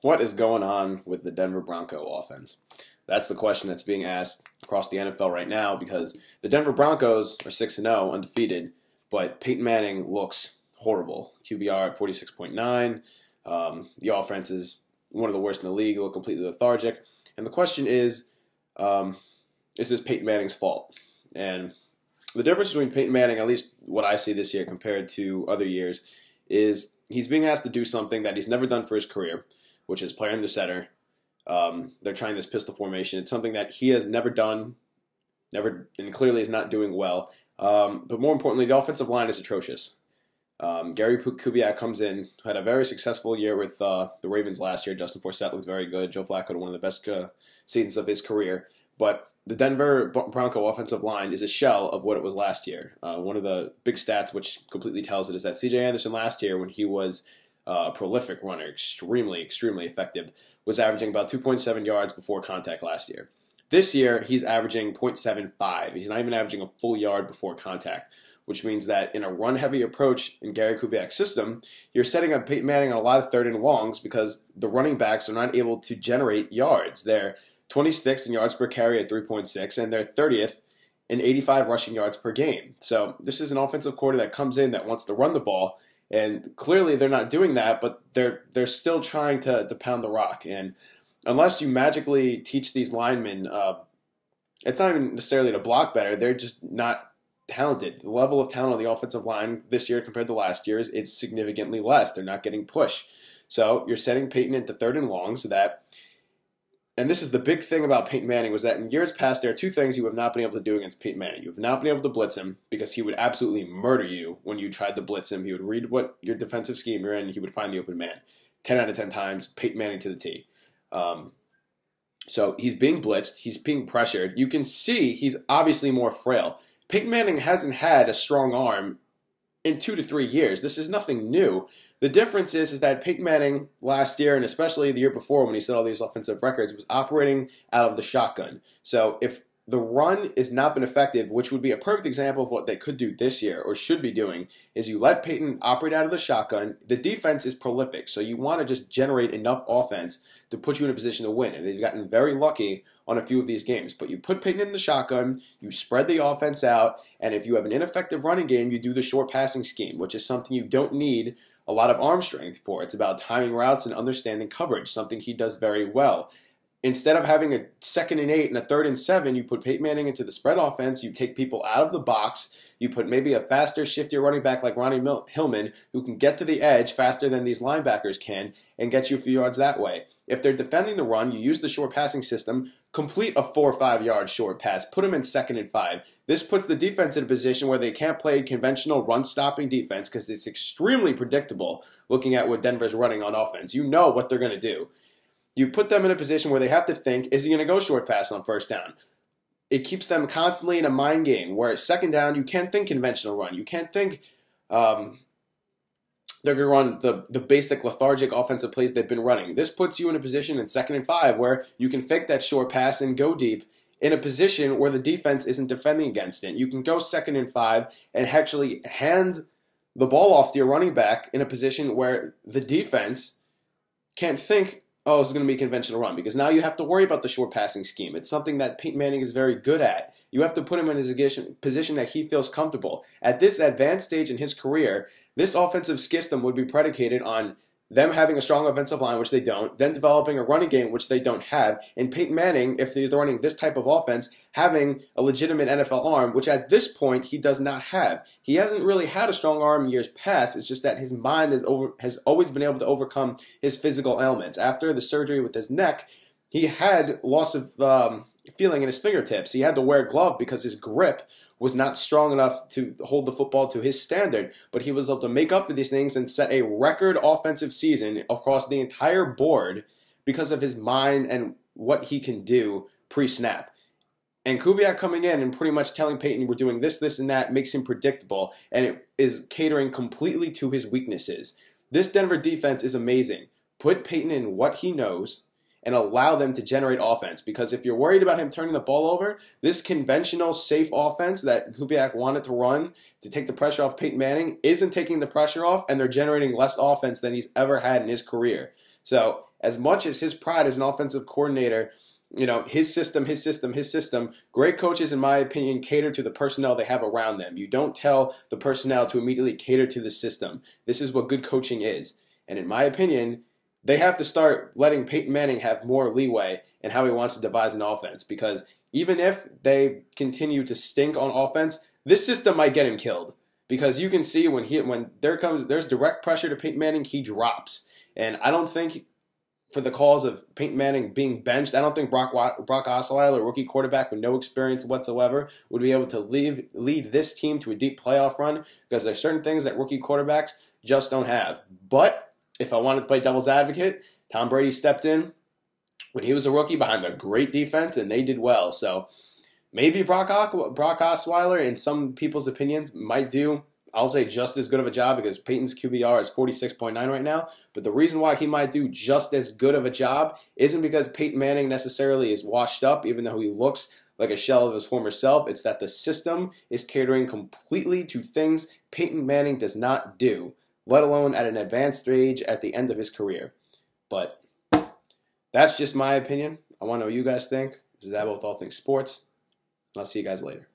What is going on with the Denver Bronco offense? That's the question that's being asked across the NFL right now because the Denver Broncos are 6-0, undefeated, but Peyton Manning looks horrible. QBR at 46.9. The offense is one of the worst in the league, look completely lethargic. And the question is this Peyton Manning's fault? And the difference between Peyton Manning, at least what I see this year compared to other years, is he's being asked to do something that he's never done for his career, which is play in the center. They're trying this pistol formation. It's something that he has never done, and clearly is not doing well. But more importantly, the offensive line is atrocious. Gary Kubiak comes in, had a very successful year with the Ravens last year. Justin Forsett looked very good. Joe Flacco had one of the best seasons of his career. But the Denver Bronco offensive line is a shell of what it was last year. One of the big stats which completely tells it is that C.J. Anderson last year, when he was a prolific runner, extremely effective, was averaging about 2.7 yards before contact last year. This year, he's averaging 0.75. He's not even averaging a full yard before contact, which means that in a run-heavy approach in Gary Kubiak's system, you're setting up Peyton Manning on a lot of third and longs because the running backs are not able to generate yards. They're 26th in yards per carry at 3.6, and they're 30th in 85 rushing yards per game. So this is an offensive coordinator that comes in that wants to run the ball, and clearly they're not doing that, but they're still trying to pound the rock. And unless you magically teach these linemen, it's not even necessarily to block better, they're just not talented. The level of talent on the offensive line this year compared to last year's, it's significantly less. They're not getting push. So you're setting Peyton into third and long so that, and this is the big thing about Peyton Manning, was that in years past, there are two things you have not been able to do against Peyton Manning. You have not been able to blitz him because he would absolutely murder you when you tried to blitz him. He would read what your defensive scheme you're in, and he would find the open man. 10 out of 10 times, Peyton Manning to the T. So he's being blitzed. He's being pressured. You can see he's obviously more frail. Peyton Manning hasn't had a strong arm in 2 to 3 years. This is nothing new. The difference is that Peyton Manning last year, and especially the year before when he set all these offensive records, was operating out of the shotgun. So if the run has not been effective, which would be a perfect example of what they could do this year, or should be doing, is you let Peyton operate out of the shotgun. The defense is prolific, so you want to just generate enough offense to put you in a position to win. And they've gotten very lucky on a few of these games. But you put Peyton in the shotgun, you spread the offense out, and if you have an ineffective running game, you do the short passing scheme, which is something you don't need a lot of arm strength for. It's about timing routes and understanding coverage, something he does very well. Instead of having a 2nd and 8 and a 3rd and 7, you put Peyton Manning into the spread offense, you take people out of the box, you put maybe a faster, shiftier running back like Ronnie Hillman, who can get to the edge faster than these linebackers can, and get you a few yards that way. If they're defending the run, you use the short passing system, complete a 4 or 5 yard short pass, put them in 2nd and 5. This puts the defense in a position where they can't play conventional run-stopping defense because it's extremely predictable looking at what Denver's running on offense. You know what they're going to do. You put them in a position where they have to think, is he going to go short pass on first down? It keeps them constantly in a mind game where at second down, you can't think conventional run. You can't think they're going to run the basic lethargic offensive plays they've been running. This puts you in a position in 2nd and 5 where you can fake that short pass and go deep in a position where the defense isn't defending against it. You can go 2nd and 5 and actually hand the ball off to your running back in a position where the defense can't think, oh, this is going to be a conventional run, because now you have to worry about the short passing scheme. It's something that Peyton Manning is very good at. You have to put him in a position that he feels comfortable. At this advanced stage in his career, this offensive system would be predicated on them having a strong offensive line, which they don't, then developing a running game, which they don't have, and Peyton Manning, if they're running this type of offense, having a legitimate NFL arm, which at this point he does not have. He hasn't really had a strong arm in years past. It's just that his mind has always been able to overcome his physical ailments. After the surgery with his neck, he had loss of feeling in his fingertips. He had to wear a glove because his grip was not strong enough to hold the football to his standard, but he was able to make up for these things and set a record offensive season across the entire board because of his mind and what he can do pre-snap. And Kubiak coming in and pretty much telling Peyton we're doing this, this, and that makes him predictable, and it is catering completely to his weaknesses. This Denver defense is amazing. Put Peyton in what he knows and allow them to generate offense. Because if you're worried about him turning the ball over, this conventional, safe offense that Kubiak wanted to run to take the pressure off Peyton Manning isn't taking the pressure off, and they're generating less offense than he's ever had in his career. So as much as his pride as an offensive coordinator, his system, great coaches, in my opinion, cater to the personnel they have around them. You don't tell the personnel to immediately cater to the system. This is what good coaching is. And in my opinion, they have to start letting Peyton Manning have more leeway in how he wants to devise an offense, because even if they continue to stink on offense, this system might get him killed. Because you can see when there's direct pressure to Peyton Manning, he drops. And I don't think, for the cause of Peyton Manning being benched, I don't think Brock Osweiler, a rookie quarterback with no experience whatsoever, would be able to lead this team to a deep playoff run, because there's certain things that rookie quarterbacks just don't have. But if I wanted to play devil's advocate, Tom Brady stepped in when he was a rookie behind a great defense, and they did well. So maybe Brock Osweiler, in some people's opinions, might do, I'll say, just as good of a job, because Peyton's QBR is 46.9 right now. But the reason why he might do just as good of a job isn't because Peyton Manning necessarily is washed up, even though he looks like a shell of his former self. It's that the system is catering completely to things Peyton Manning does not do, let alone at an advanced stage at the end of his career. But that's just my opinion. I want to know what you guys think. This is Abba with All Things Sports. I'll see you guys later.